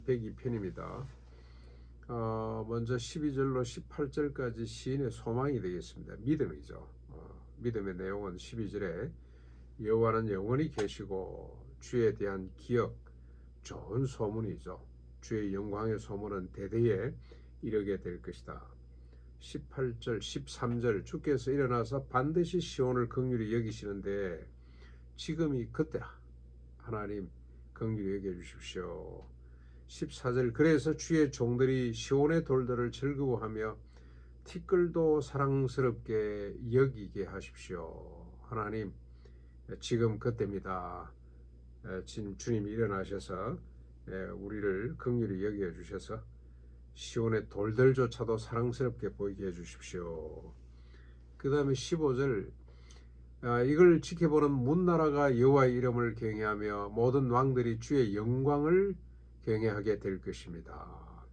102편입니다. 먼저 12절로 18절까지 시인의 소망이 되겠습니다. 믿음이죠. 믿음의 내용은 12절에 여호와는 영원히 계시고 주에 대한 기억, 좋은 소문이죠. 주의 영광의 소문은 대대에 이르게 될 것이다. 18절, 13절 주께서 일어나서 반드시 시온을 긍휼히 여기시는데 지금이 그때라. 하나님 긍휼히 여겨 주십시오. 14절 그래서 주의 종들이 시온의 돌들을 즐거워하며 티끌도 사랑스럽게 여기게 하십시오. 하나님 지금 그때입니다. 주님이 일어나셔서 우리를 긍휼히 여겨 주셔서 시온의 돌들조차도 사랑스럽게 보이게 해주십시오. 그 다음에 15절 이걸 지켜보는 문나라가 여호와의 이름을 경외하며 모든 왕들이 주의 영광을 경외하게 될 것입니다.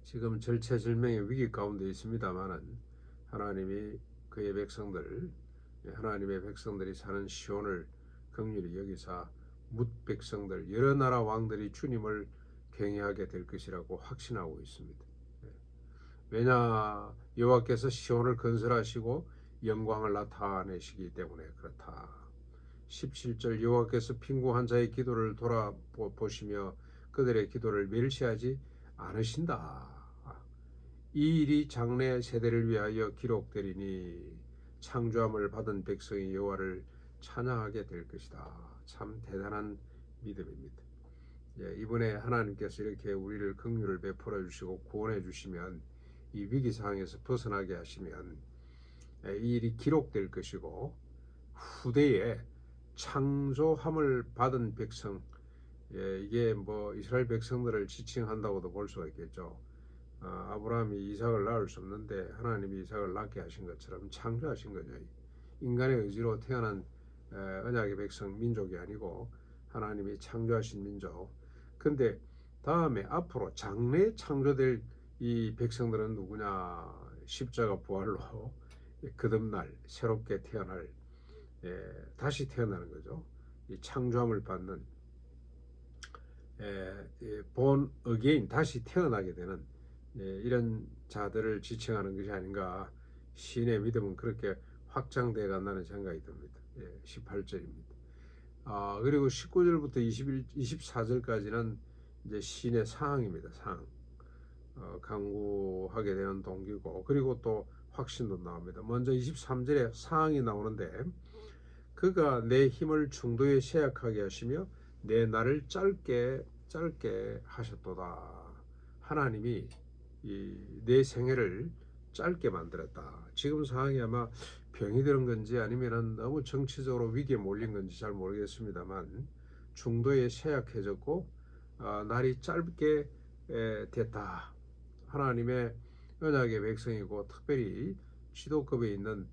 지금 절체절명의 위기 가운데 있습니다만은 하나님이 그의 백성들, 하나님의 백성들이 사는 시온을 긍휼히 여기사 뭇 백성들, 여러 나라 왕들이 주님을 경외하게 될 것이라고 확신하고 있습니다. 왜냐 여호와께서 시온을 건설하시고 영광을 나타내시기 때문에 그렇다. 17절 여호와께서 빈궁한 자의 기도를 돌아보시며 그들의 기도를 멸시하지 않으신다. 이 일이 장래 세대를 위하여 기록되리니 창조함을 받은 백성이 여호와를 찬양하게 될 것이다. 참 대단한 믿음입니다. 이번에 하나님께서 이렇게 우리를 긍휼을 베풀어 주시고 구원해 주시면 이 위기 상황에서 벗어나게 하시면 이 일이 기록될 것이고 후대에 창조함을 받은 백성, 이게 뭐 이스라엘 백성들을 지칭한다고도 볼 수가 있겠죠. 아브라함이 이삭을 낳을 수 없는데 하나님이 이삭을 낳게 하신 것처럼 창조하신 거죠. 인간의 의지로 태어난 언약의 백성 민족이 아니고 하나님이 창조하신 민족. 근데 다음에 앞으로 장래에 창조될 이 백성들은 누구냐? 십자가 부활로 거듭날 새롭게 태어날 다시 태어나는 거죠. 이 창조함을 받는 born again 다시 태어나게 되는 이런 자들을 지칭하는 것이 아닌가. 신의 믿음은 그렇게 확장되어 간다는 생각이 듭니다. 18절입니다. 그리고 19절부터 24절까지는 이제 신의 상황입니다. 상황. 강구하게 되는 동기고 그리고 또 확신도 나옵니다. 먼저 23절에 상황이 나오는데 그가 내 힘을 중도에 쇠약하게 하시며 내 날을 짧게 하셨도다. 하나님이 내 생애를 짧게 만들었다. 지금 상황이 아마 병이 들은 건지 아니면 너무 정치적으로 위기에 몰린 건지 잘 모르겠습니다만 중도에 쇠약해졌고 날이 짧게 됐다. 하나님의 언약의 백성이고 특별히 지도급에 있는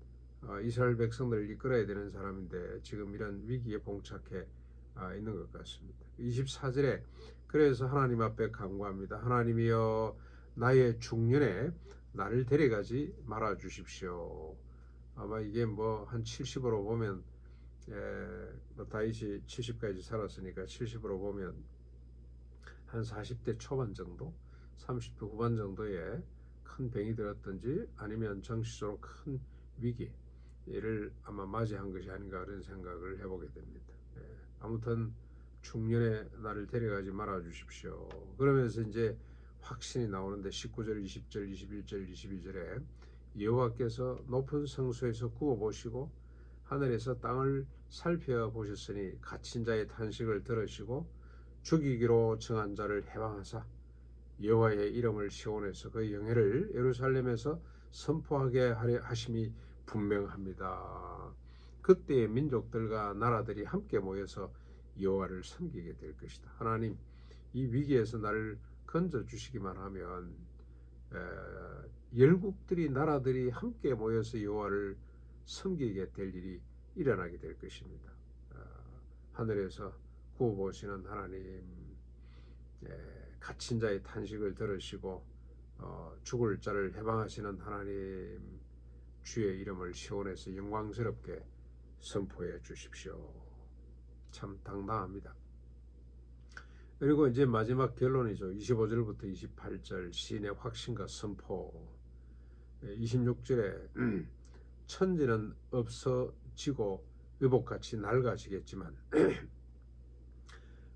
이스라엘 백성들을 이끌어야 되는 사람인데 지금 이런 위기에 봉착해 있는 것 같습니다. 24절에 그래서 하나님 앞에 간구합니다. 하나님이여 나의 중년에 나를 데려가지 말아 주십시오. 아마 이게 뭐 한 70으로 보면 다윗이 70까지 살았으니까 70으로 보면 한 40대 초반 정도 30대 후반 정도에 큰 병이 들었든지 아니면 정치적으로 큰 위기를 아마 맞이한 것이 아닌가 그런 생각을 해보게 됩니다. 아무튼 중년에 나를 데려가지 말아 주십시오. 그러면서 이제 확신이 나오는데 19절, 20절, 21절, 22절에 여호와께서 높은 성소에서 구워보시고 하늘에서 땅을 살펴보셨으니 갇힌 자의 탄식을 들으시고 죽이기로 정한 자를 해방하사 여호와의 이름을 시온에서 그 영예를 예루살렘에서 선포하게 하심이 분명합니다. 그때의 민족들과 나라들이 함께 모여서 여호와를 섬기게 될 것이다. 하나님 이 위기에서 나를 건져 주시기만 하면 열국들이 나라들이 함께 모여서 여호와를 섬기게 될 일이 일어나게 될 것입니다. 하늘에서 구워보시는 하나님, 갇힌 자의 탄식을 들으시고 죽을 자를 해방하시는 하나님, 주의 이름을 시온에서 영광스럽게 선포해 주십시오. 참 당당합니다. 그리고 이제 마지막 결론이죠. 25절부터 28절 시인의 확신과 선포. 26절에 천지는 없어지고 의복같이 낡아지겠지만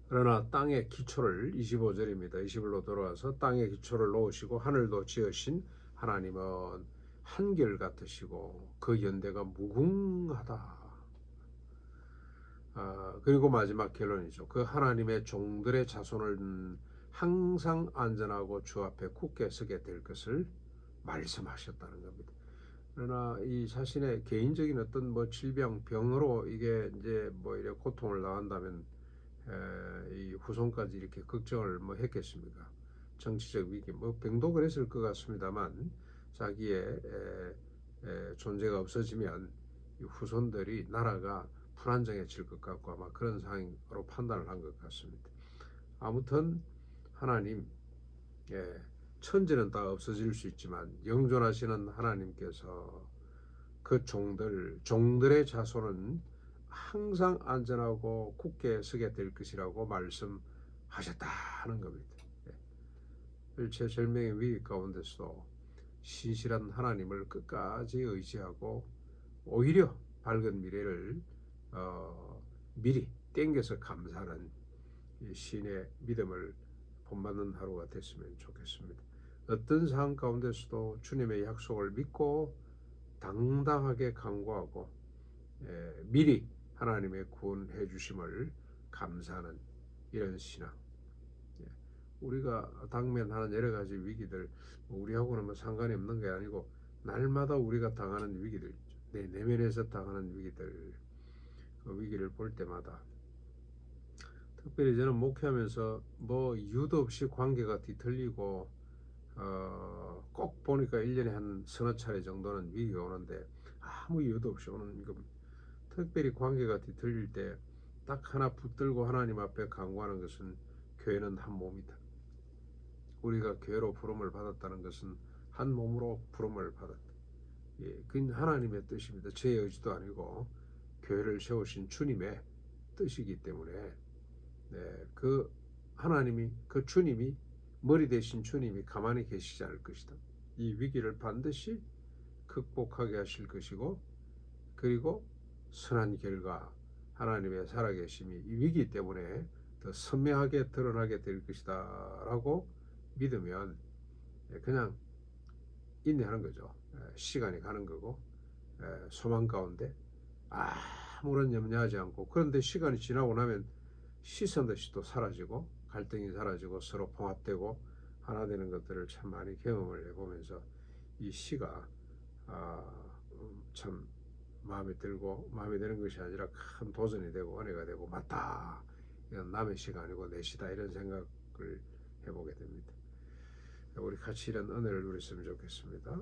그러나 땅의 기초를 25절입니다. 20절로 돌아와서 땅의 기초를 놓으시고 하늘도 지으신 하나님은 한결같으시고 그 연대가 무궁하다. 그리고 마지막 결론이죠. 그 하나님의 종들의 자손은 항상 안전하고 주 앞에 굳게 서게 될 것을 말씀하셨다는 겁니다. 그러나 이 자신의 개인적인 어떤 뭐 질병, 병으로 이게 이제 뭐 이렇게 고통을 당한다면 이 후손까지 이렇게 걱정을 뭐 했겠습니까? 정치적 위기, 뭐 병도 그랬을 것 같습니다만 자기의 존재가 없어지면 이 후손들이 나라가 불안정해질 것 같고 아마 그런 상황으로 판단을 한 것 같습니다. 아무튼 하나님, 천지는 다 없어질 수 있지만 영존하시는 하나님께서 그 종들의 자손은 항상 안전하고 굳게 서게 될 것이라고 말씀하셨다는 겁니다. 일체절명의 위기 가운데서도 신실한 하나님을 끝까지 의지하고 오히려 밝은 미래를 미리 땡겨서 감사하는 신의 믿음을 본받는 하루가 됐으면 좋겠습니다. 어떤 상황 가운데서도 주님의 약속을 믿고 당당하게 간구하고 미리 하나님의 구원해 주심을 감사하는 이런 신앙. 우리가 당면하는 여러 가지 위기들, 우리하고는 뭐 상관이 없는 게 아니고 날마다 우리가 당하는 위기들, 내 내면에서 당하는 위기들, 그 위기를 볼 때마다 특별히 저는 목회하면서 뭐 이유도 없이 관계가 뒤틀리고 꼭 보니까 1년에 한 서너 차례 정도는 위기가 오는데 아무 이유도 없이 오는 특별히 관계가 뒤틀릴 때 딱 하나 붙들고 하나님 앞에 간구하는 것은 교회는 한 몸이다. 우리가 교회로 부름을 받았다는 것은 한 몸으로 부름을 받았다. 그건 하나님의 뜻입니다. 제 의지도 아니고 교회를 세우신 주님의 뜻이기 때문에 그 하나님이, 그 주님이, 머리 대신 주님이 가만히 계시지 않을 것이다. 이 위기를 반드시 극복하게 하실 것이고, 그리고 선한 결과 하나님의 살아계심이 이 위기 때문에 더 선명하게 드러나게 될 것이다 라고 믿으면 그냥 인내하는 거죠. 시간이 가는 거고 소망 가운데 아무런 염려하지 않고, 그런데 시간이 지나고 나면 시선 듯이 또 사라지고 갈등이 사라지고 서로 봉합되고 하나 되는 것들을 참 많이 경험을 해보면서 이 시가 참 마음에 들고, 마음에 드는 것이 아니라 큰 도전이 되고 은혜가 되고, 맞다, 이건 남의 시가 아니고 내 시다, 이런 생각을 해보게 됩니다. 우리 같이 이런 은혜를 누렸으면 좋겠습니다.